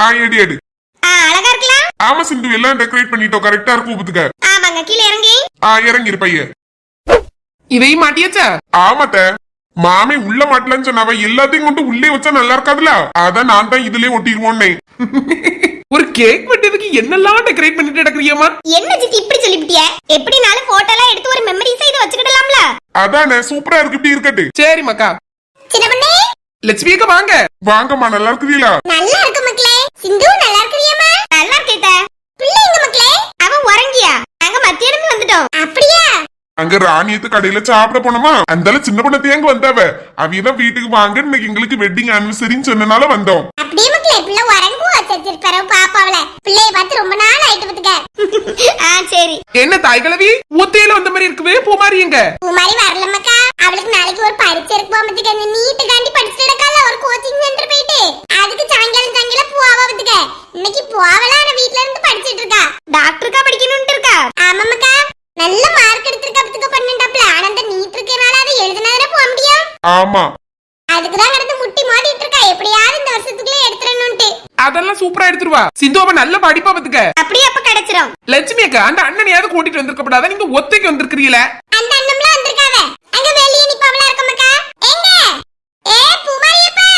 எடு எடு. அழகா இருக்கலாம். ஆமா சிந்து, எல்லாம் டெக்கரேட் பண்ணிட்டோம். கரெக்டா இருக்கும் ஊத்துக்க. ஆமாங்க, கீழே இறங்கி. இறங்கிரு பைய. இதையும் மாட்டியாச்சா? ஆமாத்த, மாமி உள்ள மாட்டலன்னு சொன்னாவ. எல்லாத்தையும் கொண்டு உள்ளே வச்சா நல்லா இருக்காதுல, அதான் நான் தான் இதுலயே ஒட்டிடுவோன்னே. ஒரு கேக் வெட்டதுக்கு என்னெல்லாம் டெக்கரேட் பண்ணிட்டு நடக்கறியம்மா? என்ன ஜித்தி இப்படி சொல்லிவிட்டிய? எப்படினாலும் போட்டோ எல்லாம் எடுத்து ஒரு மெமரிஸா இத வச்சுக்கிடலாம்ல. அதானே, சூப்பரா இருக்கு. இப்படி இருக்கட்டு. சரி மக்கா. சின்ன பொண்ணே, லட்சுமி அக்கா வாங்க. வாங்கம்மா, நல்லா இருக்குதீங்களா? நல்லா இருக்கு மக்களே. சிந்து நல்லா இருக்குறியம்மா? நல்லா இருக்கேதா. பிள்ளை எங்க மக்களே? அவன் உறங்கியா? நாங்க மத்தியானமே வந்துட்டோம். அப்படியே அங்க ராணியத்து கடையில சாப்பிட போனோமா, அந்தால சின்ன பொண்ணத்தையும் அங்க வந்தாவ. அவியதான் வீட்டுக்கு வாங்க, இன்னைக்கு எங்களுக்கு வெட்டிங் ஆனிவர்சரின்னு சொன்னனால வந்தோம். அப்படியே மக்களே, பிள்ளை உறங்குவா. சரி பரவ பாப்பாவல. பிள்ளைய பார்த்து ரொம்ப நாள் ஆயிட்டு வந்துக்க. சரி. என்ன தாய்களவி ஊத்தையில வந்த மாதிரி இருக்குவே? பூமாரி எங்க? பூமாரி வரல மக்கா. அவளுக்கு நாளைக்கு ஒரு பரீட்சை இருக்கு. போமத்துக்கு அந்த நீட்டுக்காண்டி படிச்சுட்டு இருக்கல, ஒரு கோச்சிங் சென்டர் போயிட்டு அதுக்கு சாயங்காலம் போவா வந்துக்க. இன்னைக்கு போவல, ஆனா வீட்ல இருந்து படிச்சிட்டு இருக்கா. டாக்டருக்கா படிக்கணும்னு இருக்கா. ஆமா மக்கா, நல்ல மார்க் எடுத்திருக்கா. பத்துக்கு 12 ஆனா அந்த நீட் இருக்கனால அதை எழுதுனதானே போக முடியும். ஆமா, அதுக்குதான் கடந்து முட்டி மாட்டிட்டு இருக்கா. எப்படியாவது இந்த வருஷத்துக்குள்ள எடுத்துறணும்ட்டு. அதெல்லாம் சூப்பரா எடுத்துருவா. சிந்துவ நல்ல படிப்பா பத்துக்க. அப்படியே அப்ப கிடைச்சிரும். லட்சுமி அக்கா, அந்த அண்ணனையாவது கூட்டிட்டு வந்திருக்கப்படாத, நீங்க ஒத்தைக்கு வந்திருக்கிறீங்களே. அந்த அண்ணம்லாம் வந்திருக்காவ. அங்க வெளிய நிப்பவளா இருக்க மக்கா. எங்க பூமாரியப்பா?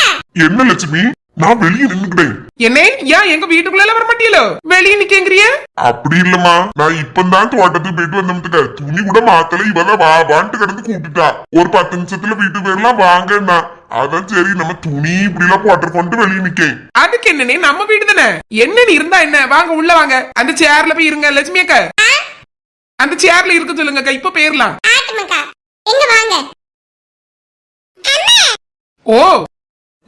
என்ன லட்சுமி, நான் வெளியே நின்னுக்கிட்டேன். என்ன ஏன் எங்க வீட்டுக்குள்ள வர மாட்டீங்களோ? வெளியே நிக்கங்கறிய? அப்படி இல்லம்மா, நான் இப்பதான் தோட்டத்துக்கு போயிட்டு வந்தோம்ட்டுக்க. துணி கூட மாத்தல, இவதான் வான்ட்டு கிடந்து கூப்பிட்டுட்டா. ஒரு 10 நிமிஷத்துல வீட்டுக்கு போயிடலாம் வாங்கன்னா. அதான் சரி, நம்ம துணி இப்படி எல்லாம் போட்டு வெளியே நிக்கேன். அதுக்கு என்னன்னே, நம்ம வீடு தானே. என்னன்னு இருந்தா என்ன, வாங்க உள்ள வாங்க. அந்த சேர்ல போய் இருங்க. லட்சுமி அக்கா, அந்த சேர்ல இருக்க சொல்லுங்க. இப்ப போயிரலாம். எங்க வாங்க. ஓ,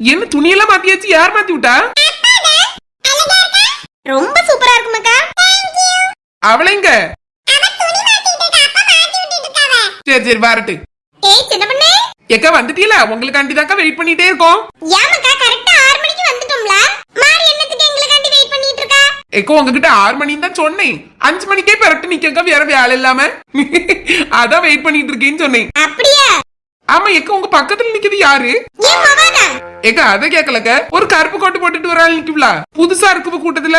என்ன துணியெல்லாம் மாத்தியாச்சு? யார் மாத்தி விட்டா? ரொம்ப சூப்பரா இருக்கு மக்கா. அவளைங்க. சரி சரி வரட்டு. ஏய் சின்ன பொண்ணே, எக்கா வந்துட்டீல? உங்களுக்காண்டி தான்க்கா வெயிட் பண்ணிட்டே இருக்கோம். ஏன் மக்கா கரெக்ட்டா 6 மணிக்கு வந்துட்டோம்ல? மாரி என்னத்துக்கு எங்களுக்காண்டி வெயிட் பண்ணிட்டு இருக்கா? எக்கோ உங்ககிட்ட 6 மணின்னு தான் சொன்னேன். 5 மணிக்கே பெரட்டு நிக்கக்கா, வேற வேலை இல்லாம. அதான் வெயிட் பண்ணிட்டு இருக்கேன்னு சொன்னேன். அப்படியே? ஆமா எக்கா, உங்க பக்கத்துல நிக்குது யாரு? ஏன் மாவானா? ஏக்கா அதை கேட்கலக்க. ஒரு கருப்பு கோட்டு போட்டுட்டு ஒரு ஆள் நிக்கும்ல, புதுசா இருக்கு கூட்டத்துல.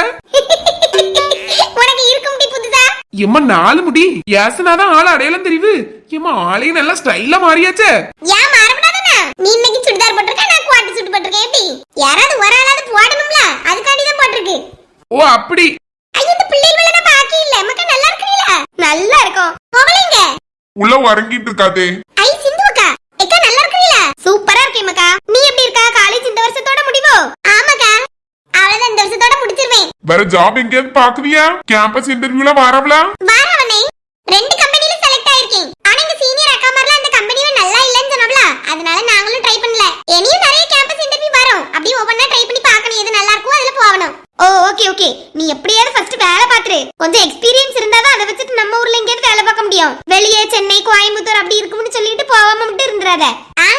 உனக்கு இருக்கு முடி புதுசா? எம்மா 4 முடி ஏசனாதான் ஆள் அடையாளம் தெரியுது. எம்மா ஆளையும் நல்லா ஸ்டைலா மாறியாச்சே. ஏன் மாறப்படாதா? நீ இன்னைக்கு சுடிதார் போட்டிருக்க, நான் குவாட் சூட் போட்டிருக்கேன். எப்படி யாராவது ஒரு ஆளாவது போடணும்ல, அதுக்காண்டி தான் போட்டிருக்கு. ஓ அப்படி. ஐயோ, இந்த பிள்ளைகள நான் பாக்கி இல்ல. மக்கா நல்லா இருக்கீங்களா? நல்லா இருக்கும். போவலங்க உள்ள வரங்கிட்டு இருக்காதே. ஐ சிந்துவக்கா, ஏக்கா நல்லா இருக்கீங்களா? சூப்பரா இருக்கேன் மக்கா. நீ எப்படி இருக்கா? காலேஜ் இந்த வருஷத்தோட முடிவோ? ஆமாக்கா, அவ்வளவுதான், இந்த வருஷத்தோட முடிச்சிருவேன். வேற ஜாப் எங்கேயாவது பாக்குறியா? கேம்பஸ் இன்டர்வியூல வரவளா? வாரவனே 2 கம்பெனில செலக்ட் ஆயிருக்கேன். ஆனா எங்க சீனியர் அக்கா மார்லாம் அந்த கம்பெனில நல்லா இல்லன்னு சொன்னவள, அதனால நாங்களும் ட்ரை பண்ணல. இனியும் நிறைய கேம்பஸ் இன்டர்வியூ வரும். அப்படியே ஒவ்வொண்ணா ட்ரை பண்ணி பார்க்கணும், எது நல்லா இருக்கோ அதுல போகணும். ஓ ஓகே ஓகே, நீ எப்படியாவது ஃபர்ஸ்ட் வேலை பாத்துரு. கொஞ்சம் எக்ஸ்பீரியன்ஸ் இருந்தாதான் அதை வச்சுட்டு நம்ம ஊர்ல எங்கேயாவது வேலை பார்க்க முடியும். வெளியே சென்னை, கோயம்புத்தூர் அப்படி இருக்கும்னு சொல்லிட்டு போகாம மட்டும் இருந்துறாத.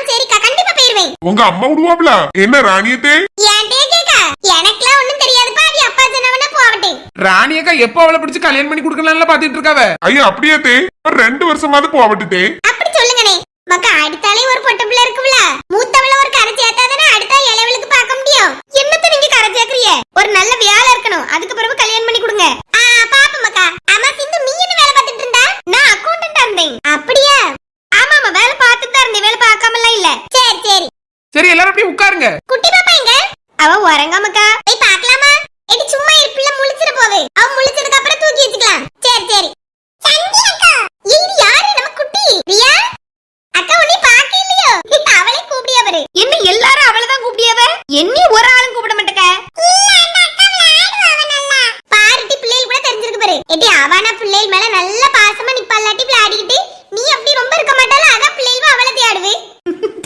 சரிக்கா, கண்டிப்பா போயிருவேன். உங்க அம்மா விடுவாப்ல? என்ன ராணியத்தே? ஏன்டே கேக்கா? எனக்குலாம் ஒண்ணும் தெரியாதுப்பா. அது அப்பா சொன்னவனா போவட்டே. ராணி அக்கா எப்போ அவளை பிடிச்சு கல்யாணம் பண்ணி கொடுக்கலாம்ல பாத்துட்டு இருக்காவ. ஐயா அப்படியே தே, ஒரு 2 வருஷமாவது போவட்டுதே. அப்படி சொல்லுங்கனே. மக்கா, அடுத்தாலே ஒரு பொட்ட பிள்ளை இருக்குல்ல, மூத்தவள ஒரு கரை சேர்த்தாதானே அடுத்த இளவலுக்கு பார்க்க முடியும். என்னத்த நீங்க கரை சேர்க்கறிய? ஒரு நல்ல வேலை இருக்கணும், அதுக்கு பிறகு கல்யாணம் பண்ணி கொடுங்க. பாப்பா மக்கா. ஆமா சிந்து, நீ என்ன வேலை பார்த்துட்டு இருந்தா? நான் அக்கவுண்டன்ட்டா இருந்தேன். அப்படியே? ஆமாமா, வேலை பார்த்துட்டு தான் இருந்தேன். வேலை பார்க்காமலாம் இல்ல. சரி சரி சரி, எல்லாரும் அப்படியே உட்காருங்க. குட்டி பாப்பா எங்க? அவ உறங்காமக்கா. போய் பார்க்கலாமா? எடி சும்மா இருப்பிள்ள, முழிச்சிர போவே. அவ முழிச்சதுக்கு அப்புறம் தூக்கி வச்சுக்கலாம். சரி சரி. சந்தி அக்கா, இது யாரு? நம்ம குட்டி ரியா அக்கா. உன்னை பார்க்க இல்லையோ? அவளை கூப்பிடியா பாரு. என்ன எல்லாரும் அவளை தான் கூப்பிடியாவ? என்னி ஒரு ஆளும் கூப்பிட மாட்டேக்க. இல்ல அந்த அக்கா விளையாடுவா நல்லா. பாருட்டி பிள்ளைகள் கூட தெரிஞ்சிருக்கு பாரு. எடி அவனா பிள்ளைகள் மேல நல்ல பாசமா நிப்பாலாட்டி விளையாடிக்கிட்டு, நீ அப்படி ரொம்ப இருக்க மாட்டால, அதான் பிள்ளைகள் அவளை தேடுவே.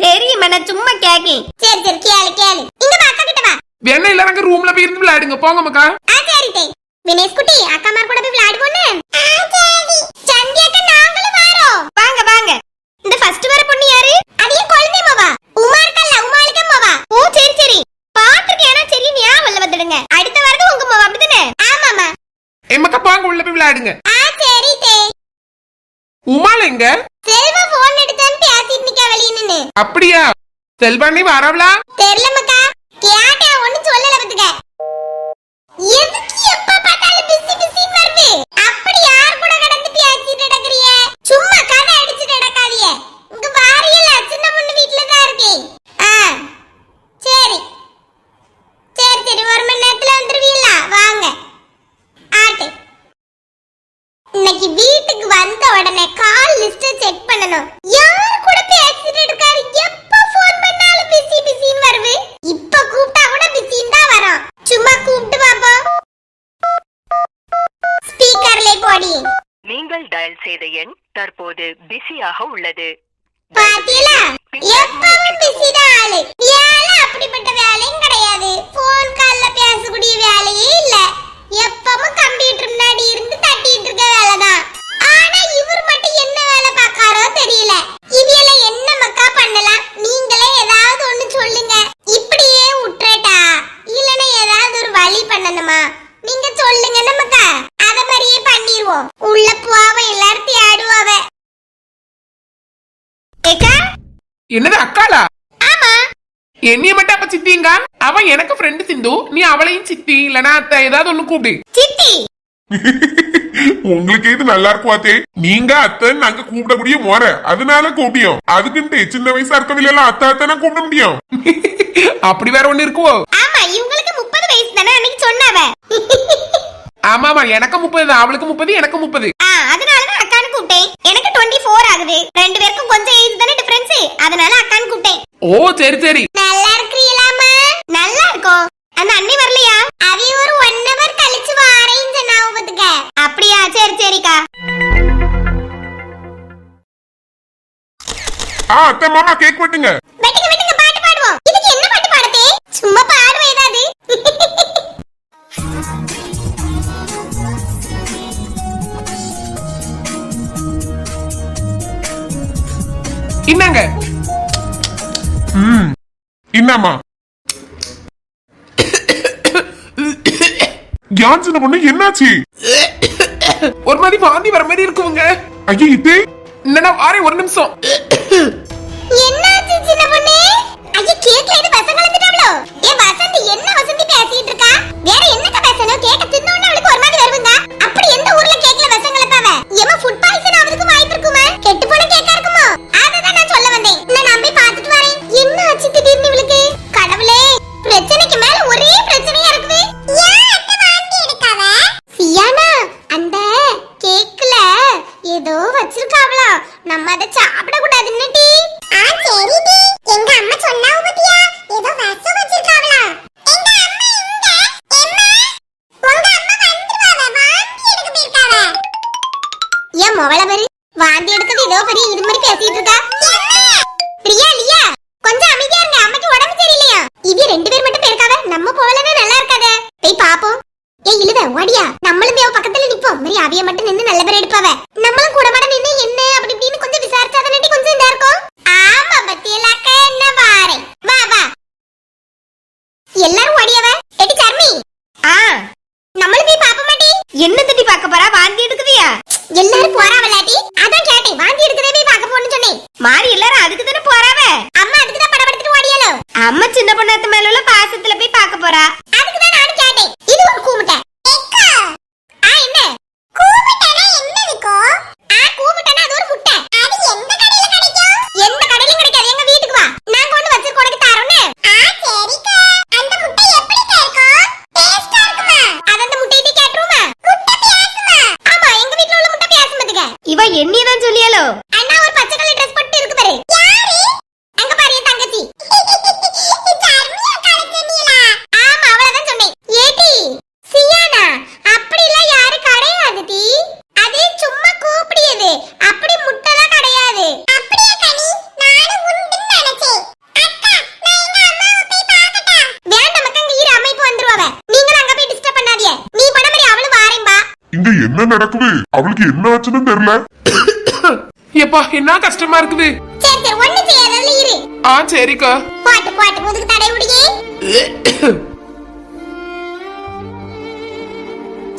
தெரியுமா, நான் சும்மா கேக்கேன். சரி சரி, கேளு கேளு. இங்க வா, அக்கா கிட்ட வா. வேணா எல்லாரும் ரூம்ல போய் இருந்து விளையாடுங்க. போங்க மக்கா. சரி தே. வினேஷ் குட்டி, அக்காமார் கூட போய் விளையாடுவோன்னு. சரி. சந்தி அக்கா, நாங்களும் வரோம். வாங்க வாங்க. இந்த ஃபர்ஸ்ட் வர பொண்ணு யாரு? அது என் குழந்தை மாவா. உமா இருக்கல்ல, உமாளுக்கு மாவா. ஓ சரி சரி, பாத்துருக்கேன். ஆனா சரி, ஞாபகம் வந்துடுங்க. அடுத்த வரது உங்க மாவா, அப்படிதானே? ஆமாமா. மக்கா வாங்க உள்ள போய் விளையாடுங்க. சரி தே. உமால எங்க? செல்வா போன் எடுத்தான்னு பேசிட்டு நிக்கா வெளிய நின்னு. அப்படியா? செல்வானே வரவளா? தெரியல மக்கா. கேட்டா ஒண்ணும் சொல்லல பத்துக்க. டயல் செய்த எண் தற்போது பிஸியாக உள்ளது. பாத்தீங்களா? எப்பவும் பிஸி தான் ஆளு. வேலை அப்படிப்பட்ட வேலையும் கிடையாது. போன் கால்ல பேசக்கூடிய வேலையே இல்ல. எப்பவும் கம்ப்யூட்டர் முன்னாடி இருந்து தட்டிட்டு இருக்க வேலைதான். ஆனா இவர் மட்டும் என்ன வேலை பார்க்காரோ தெரியல. இவியல என்ன மக்கா பண்ணலாம்? நீங்களே ஏதாவது ஒண்ணு சொல்லுங்க. இப்படியே உட்றேட்டா இல்லனா ஏதாவது ஒரு வழி பண்ணணுமா? நீங்க சொல்லுங்க நமக்கா. அத மாதிரியே பண்ணிடுவோம். உள்ள போவ எல்லாரும் தேடுவாவ. ஏக்கா என்னது அக்காளா? ஆமா. என்னைய மட்டும் அப்ப சித்திங்க? அவன் எனக்கு ஃப்ரெண்டு சிந்து, நீ அவளையும் சித்தி இல்லனா அத்தை ஏதாவது ஒண்ணு கூப்பிடு. சித்தி உங்களுக்கு இது நல்லா இருக்கும் அத்தே. நீங்க அத்தைன்னு நாங்க கூப்பிடக்கூடிய முறை, அதனால கூப்பிடியோம். அதுக்குன்ட்டு சின்ன வயசா இருக்கவில்ல எல்லாம் அத்தை அத்தை கூப்பிட முடியும். அப்படி வேற ஒண்ணு இருக்குவோ? ஆமா, இவங்களுக்கு 30 வயசு தானே அன்னைக்கு சொன்னாவ. ஆமாமா, எனக்கு 30, அவளுக்கு 30, எனக்கு 30. அதனாலதான் அக்கான்னு கூப்பிட்டேன். எனக்கு 24 ஆகுது. ரெண்டு பேருக்கும் கொஞ்சம் ஏஜ் தானே டிஃபரன்ஸ், அதனால அக்கான்னு கூப்பிட்டேன். ஓ சரி சரி. நல்லா இருக்கீங்களாமா? நல்லா இருக்கும். அந்த அண்ணி வரலையா? அவி ஒரு 1 hour கழிச்சு வாரேன்னு சொன்னாவ பாத்துக்க. அப்படியா? சரி சரிக்கா. அத்தை மாமா கேக் வெட்டுங்க. வெட்டுங்க வெட்டுங்க, பாட்டு பாடுவோம். இதுக்கு என்ன பாட்டு பாடதே? சும்மா பாடுவேன் ஏதாவது. என்னங்க? என்னம்மா யான் சின்ன பொண்ணு என்னாச்சு? ஒரு மாதிரி வாந்தி வர மாதிரி இருக்குங்க. ஐயா இது என்னடா வாரே ஒரு நிமிஷம். என்னாச்சு சின்ன பொண்ணே? ஐயா கேக்ல இது வசம் கலந்துட்டாவளோ? ஏ வசந்தி, என்ன வசந்தி பேசிட்டு இருக்கா? வேற என்னக்க பேசணும்? கேக்க தின்னோனே அவளுக்கு ஒரு மாதிரி வருவங்க. அப்படி எந்த ஊர்ல கேக்ல வசம் கலப்பாவ? ஏமா ஃபுட் பாய்சன் ஆவதுக்கு வாய்ப்பு இருக்குமா? கெட்டு போன கேக்கா இருக்குமோ? அததான் நான் சொல்ல வந்தேன். நான் நம்பி பாத்துட்டு வரேன். என்ன ஆச்சு திடீர்னு இவளுக்கு? கடவுளே, பிரச்சனைக்கு மேல ஒரே பிரச்சனையா இருக்குது. ஏன் அத்தை வாந்தி எடுக்காவ? சியானா, அந்த கேக்ல ஏதோ வச்சிருக்காவளா? நம்ம அத சாப்பிட கூடாதுன்னு டி. சரிடி, எங்க அம்மா சொன்னாவ பாத்தியா? ஏதோ வசம் வச்சிருக்காவளா? எங்க அம்மா எங்க? அம்மா, உங்க அம்மா வந்துருவாவ. வாந்தி எடுக்க போயிருக்காவ. ஏன் மொவள பாரு, வாந்தி எடுக்கிறது ஏதோ பெரிய இது மாதிரி பேசிட்டு இருக்கா. பிரியா லியா, கொஞ்சம் அமைதியா இருங்க. அம்மாக்கு உடம்பு சரியில்லையா? இவ ரெண்டு பேர் மட்டும் போயிருக்காவ. நம்ம போகலன்னா நல்லா இருக்காதே. போய் பாப்போம். ஏய் இழுவ ஓடியா, நம்மளும் போய் பக்கத்துல நிப்போம். மாதிரி அவிய மட்டும் நின்னு நல்ல பேர் எடுப்பாவ. நம்மளும் கூட மாட நின்னு என்ன அப்படி இப்படின்னு கொஞ்சம் விசாரிச்சாதானே கொஞ்சம் இதா இருக்கும். ஆமா பத்தியலாக்க, என்ன வாரே. வா வா, எல்லாரும் ஓடியாவ. எடி சர்மி, நம்மளும் போய் பாப்ப மாட்டி. என்ன தட்டி பார்க்க போறா? வாந்தி எடுக்குதியா? எல்லாரும் போறாவலாட்டி, அதான் கேட்டேன். வாந்தி எடுக்கதே போய் பார்க்க போன்னு சொன்னேன். மாறி எல்லாரும் அதுக்கு தானே போறாவ. அம்மா அதுக்கு தான் படபடுத்துட்டு ஓடியாலோ. அம்மா சின்ன பொண்ணாத்து மேல உள்ள பாசத்துல போய் பார்க்க போறா. அதுக்கு தான் நானும் கேட்டேன். இது ஒரு கூமுட்டை. எக்கா, என்ன கூமுட்டைனா என்னதுக்கோ? கூமுட்டைனா அது ஒரு முட்டை. அது எந்த கடையில கிடைக்கும்? எந்த கடையிலும் கிடைக்காது. எங்க வீட்டுக்கு வா, நான் கொண்டு வச்சு உனக்கு தரோன்னு. சரிக்கா. அந்த முட்டை எப்படிக்கா இருக்கும்? டேஸ்டா இருக்குமா? அத அந்த முட்டையை கேட்ருமா? முட்டை பேசுமா? ஆமா, எங்க வீட்ல உள்ள முட்டை பேசும் பாத்துக்க. இவ என்னைய தான் சொல்லியாலோ. அண்ணா ஒரு பச்சை கலர் Dress போட்டு இருக்கு பாரு. யாரு? அங்க பாரு என் தங்கச்சி. சர்மியா கலச்சனியலா? ஆமா, அவள தான் சொன்னேன். ஏடி சியானா, அப்படி எல்லாம் யாரு கிடையாது டி. அது சும்மா கூப்பிடியது. அப்படி முட்டைலாம் கிடையாது. அப்படியே கனி, நானும் உண்டுன்னு நினைச்சேன். அக்கா, நான் எங்க அம்மாவை போய் பார்க்கட்டா? வேண்டாம் மக்கா, இங்க இரு, அம்மா இப்ப வந்துருவாவ. நீங்களும் அங்க போய் டிஸ்டர்ப் பண்ணாதீங்க. நீ போன மாதிரி அவளும் வாரேன்பா. இங்க என்ன நடக்குது? அவளுக்கு என்ன ஆச்சுன்னு தெரியல. எப்பா என்ன கஷ்டமா இருக்குது. சரி சரி, ஒண்ணு செய்யாததுல இரு. சரிக்கா. பாட்டு பாட்டு முதுகு தடை விடுயே.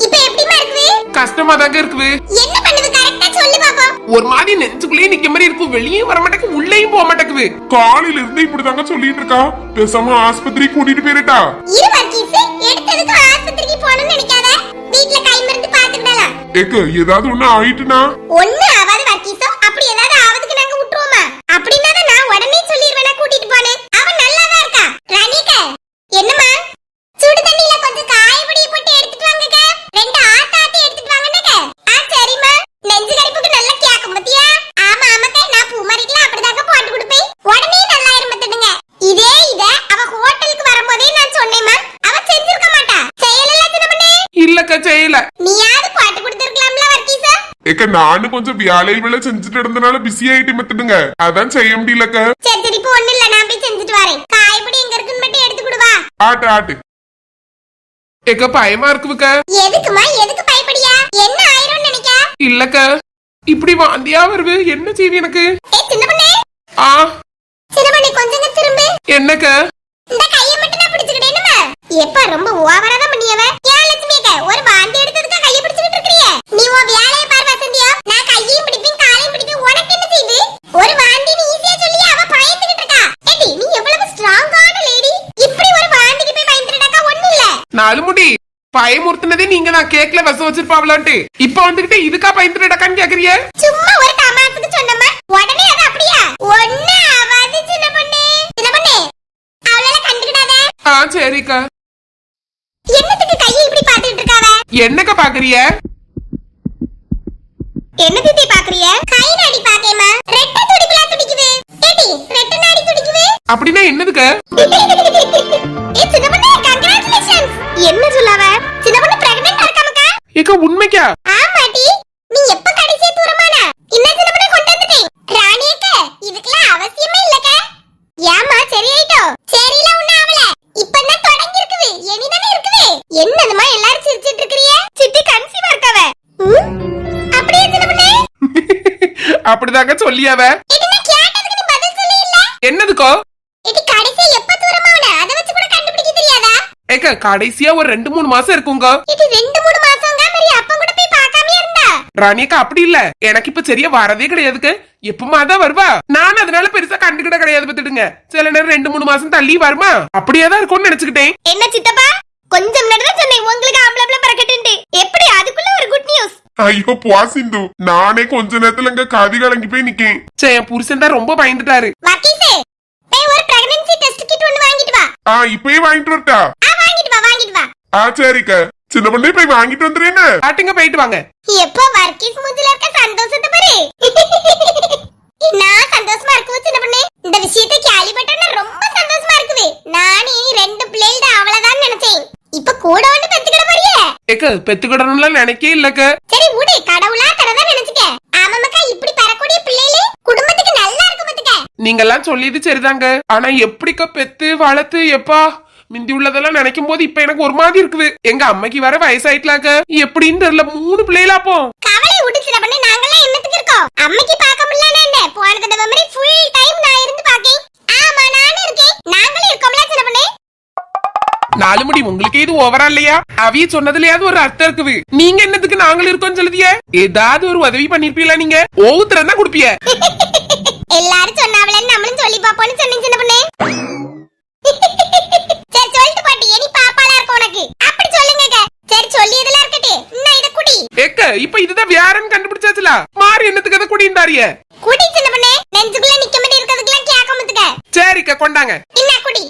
இப்ப எப்படிமா இருக்குது? கஷ்டமா தாங்க இருக்குது. என்ன பண்ணுது கரெக்ட்டா சொல்லு பாப்போம். ஒரு மாதிரி நெஞ்சுக்குள்ளேயே நிக்க மாதிரி இருக்கும். வெளியே வர மாட்டேங்குது, உள்ளேயும் போக மாட்டேங்குது. காலையில இருந்து இப்படிதாங்க சொல்லிட்டு இருக்கா. பேசாம ஆஸ்பத்திரி கூட்டிட்டு போயிட்டா. இரு வர்க்கீஸ், எடுத்ததுக்கு ஆஸ்பத்திரிக்கு போகணும்னு நினைக்காத. வீட்ல கை மருந்து பாத்துக்கிடலாம். ஏக்கு ஏதாவது ஒண்ணு ஆயிட்டுனா? ஒண்ணு ஆவாது வர்க்கீஸோ. அப்படி ஏதாவது ஆவதுக்கு நாங்க விட்டுருவோமா? அப்படின்னா நான் உடனே சொல்லிடுவேனா கூட்டிட்டு போனேன். அவன் நல்லாதான் இருக்கா. ராணிக்கா, என்னம்மா? சுடு தண்ணியில கொஞ்சம் காயப்பொடியை போட்டு எடுத்துட்டு வாங்கக்க. 2 ஆத்தாத்தி எடுத்துட்டு வாங்கன்னக்க. சரிம்மா. நெஞ்சு கரிப்புக்கு நல்லா கேக்கும் பாத்தியா? ஆமா ஆமாக்கா, நான் பூமாரிக்கெல்லாம் அப்படிதாங்க போட்டு கொடுப்பேன். உடனே நல்லா இருமத்துடுங்க. இதே இத அவ ஹோட்டலுக்கு வரும்போதே நான் சொன்னேம்மா. அவ செஞ்சிருக்க மாட்டா. செய்யல சின்ன பண்ணே. இல்லக்கா செய்யல. நீயாவது போட்டு கொடுத்திருக்கலாம்ல வர்க்கீஸா. ஏக்க ஏக்க நானும் கொஞ்சம் வேலையில செஞ்சுட்டு இருந்தனால பிஸி ஆயிட்டு மத்துடுங்க அதான் செய்ய முடியலக்க. சரி சரி இப்போ ஒண்ணு இல்ல, நான் போய் செஞ்சுட்டு வரேன். காய்படி எங்க இருக்குன்னு மட்டும் எடுத்து கொடுவா. ஆட்டு ஆட்டு. ஏக்க பயமா இருக்குவுக்க. எதுக்குமா, எதுக்கு பயப்படியா? என்ன ஆயிரும் நினைக்கா? இல்லக்க இப்படி வாந்தியா வருது, என்ன செய்வி எனக்கு? ஏய் சின்ன பொண்ணே, ஆ சின்ன பொண்ணே கொஞ்சங்க திரும்பு. என்னக்க? இந்த கையை மட்டும் நான் பிடிச்சுக்கிட்டேனுமா? எப்ப ரொம்ப ஓவரா தான் பண்ணியவ. ஏன் லட்சுமி அக்கா, ஒரு வாந்தி எடுத்ததுக்கு கையை பிடிச்சுக்கிட்டு இருக்கறியே? நீ உன் வேலையை பார் வசந்தியா. நான் கையையும் பிடிப்பேன் காலையும் பிடிப்பேன், உனக்கு என்ன செய்யுது? ஒரு வாந்தி நீ ஈஸியா சொல்லி அவ பயந்துகிட்டு இருக்கா. ஏடி நீ எவ்வளவு ஸ்ட்ராங்கான லேடி, இப்படி ஒரு வாந்திக்கு போய் பயந்துட்டா ஒண்ணு இல்ல. நாலு முடி பயமுறுத்தினதே நீங்க நான் கேக்ல விஷம் வச்சிருப்பாவலான்ட்டு இப்ப வந்துகிட்டு இதுக்கா பயந்துட்டக்கான்னு கேக்குறிய? சும்மா ஒரு தமாசுக்கு சொன்னமா உடனே அது அப்படியா? ஒண்ணு ஆவாது சின்ன பொண்ணே. சின்ன பொண்ணே அவளால கண்டுக்கிடாத. ஆ சரிக்கா. என்னத்துக்கு கையை இப்படி பாத்துக்கிட்டு இருக்காவ? என்னக்கா பாக்குறிய? என்ன திட்டி பாக்குறிய? கை நாடி பாக்கேமா, ரெட்ட துடிப்புல துடிக்குது. ஏடி ரெட்ட நாடி துடிக்குது. அப்படின்னா என்னதுக்கு? ஏ சின்ன பொண்ணே கங்க்ராச்சுலேஷன்ஸ். என்ன சொல்லாவ? சின்ன பொண்ணு பிரெக்னன்ட் இருக்காமக்கா? ஏக்கா உண்மைக்கா? ஆமாடி. நீ எப்ப கடைசியா தூரமானா? இன்ன சின்ன பொண்ணே கொண்டு வந்துட்டேன். ராணியக்கா இதுக்கெல்லாம் அவசியமே இல்லக்கா. ஏமா சரியாயிட்டோ? சரியில ஒண்ணு ஆவல. இப்பதான் தொடங்கி இருக்குது. இனிதானே இருக்குது. என்னதுமா எல்லாரும் சிரிச்சிட்டு இருக்கறியே? சித்தி கன்சீவா இருக்காவ. அப்படியே சின்ன பொண்ணே? அப்படிதாங்க சொல்லியாவ. இது நான் கேட்டதுக்கு நீ பதில் சொல்லல. என்னதுக்கோ? இது கடைசியா எப்ப தூரமாவன? அத வச்சு கூட கண்டுபிடிக்க தெரியாதா? ஏக்கா கடைசியா ஒரு 2-3 மாசம் இருக்குங்க. இது 2-3 மாசம்ங்க. மாதிரி அப்ப கூட போய் பார்க்காம இருந்தா. ராணியக்கா அப்படி இல்ல, எனக்கு இப்ப சரியா வரதே கிடையாதுக்கு. எப்பமா தான் வருவா, நான் அதனால பெருசா கண்டுகிட கிடையாது பத்துடுங்க. சில நேரம் 2-3 மாசம் தள்ளி வருமா, அப்படியேதான் இருக்கும்னு நினைச்சுக்கிட்டேன். என்ன சித்தப்பா, கொஞ்சம் நேரம் சொன்னேன் உங்களுக்கு ஆம்பளை பிள்ளை பிறக்கட்டுன்னு. எப்படி அதுக்குள்ள ஒரு குட் நியூஸ்? ஐயோ போ சிந்து, நானே கொஞ்ச நேரத்துல இங்க கதி கலங்கி போய் நிக்கேன். சே என் புருஷன் தான் ரொம்ப பயந்துட்டாரு. வக்கீசே போய் ஒரு பிரெக்னன்சி டெஸ்ட் கிட் ஒன்னு வாங்கிட்டு வா. இப்பயே வாங்கிட்டு வரட்டா? வாங்கிட்டு வா வாங்கிட்டு வா. சரிக்கா. சின்ன பொண்ணே போய் வாங்கிட்டு வந்துறேன்னு. ஆட்டுங்க போயிட்டு வாங்க. எப்ப வர்க்கீஸ் மூஞ்சில இருக்க சந்தோஷத்தை பாரு. நான் சந்தோஷமா இருக்கு சின்ன பொண்ணே. இந்த விஷயத்தை கேள்விப்பட்டா ரொம்ப சந்தோஷமா இருக்குது. நானே 2 பிள்ளைகள அவ்வளவுதான் நினைச்சேன். இப்ப கூட வந்து பெத்துக்கிட போறியே. ஏக்க பெத்துக்கிடணும்லாம் நினைக்கே இல்லக்க. சரி விடு, கடவுளா கடவுளா நினைச்சுக்க. ஆமாமக்கா இப்படி பெறக்கூடிய பிள்ளைகளே குடும்பத்துக்கு நல்லா இருக்கும் பாத்துக்க. நீங்க எல்லாம் சொல்லியது சரிதாங்க, ஆனா எப்படிக்கா பெத்து வளர்த்து எப்பா மிந்தி உள்ளதெல்லாம் நினைக்கும் போது இப்ப எனக்கு ஒரு மாதிரி இருக்குது. எங்க அம்மைக்கு வர வயசாயிட்டலாக்க, எப்படின்னு தெரியல. 3 பிள்ளைகளா அப்போ. கவலை விடுச்சுட பண்ண, நாங்கெல்லாம் என்னத்துக்கு இருக்கோம்? அம்மைக்கு பார்க்க முடியலன்னா என்ன? போன தடவை மாதிரி ஃபுல் டைம் நான் இருந்து பாக்கேன். ஆமா நானும் இருக்கேன். நாங்களும் இருக்கோம்ல சின்ன பண்ணே. 4 முடி உங்களுக்கு இது ஓவரா இல்லையா? அவிய சொன்னதுலயாவது ஒரு அர்த்தம் இருக்குது. நீங்க என்னத்துக்கு நாங்களும் இருக்கோம் சொல்லுதிய? ஏதாவது ஒரு உதவி பண்ணிருப்பீங்களா? நீங்க ஓவுத்திரம் தான் குடுப்பிய. எல்லாரும் சொன்னாவலன்னு நம்மளும் சொல்லி பாப்போம்னு சொன்னேன் சின்ன பண்ணே. சரி சொல்லிட்டு பாட்டி, இனி பாப்பாளா இருக்கும் உனக்கு. அப்படி சொல்லுங்க. சரி சொல்லியதெல்லாம் இருக்கட்டே, இன்ன இத குடி. ஏக்க இப்ப இதுதான் வேறன்னு கண்டுபிடிச்சாச்சுல, மாறி என்னத்துக்கு அதை குடிந்தாரிய? குடி சின்ன பண்ணே, நெஞ்சுக்குள்ள நிக்க மாதிரி இருக்கிறதுக்கெல்லாம் கேட்காமத்துக்க. சரிக்கா கொண்டாங்க. இன்ன குடி.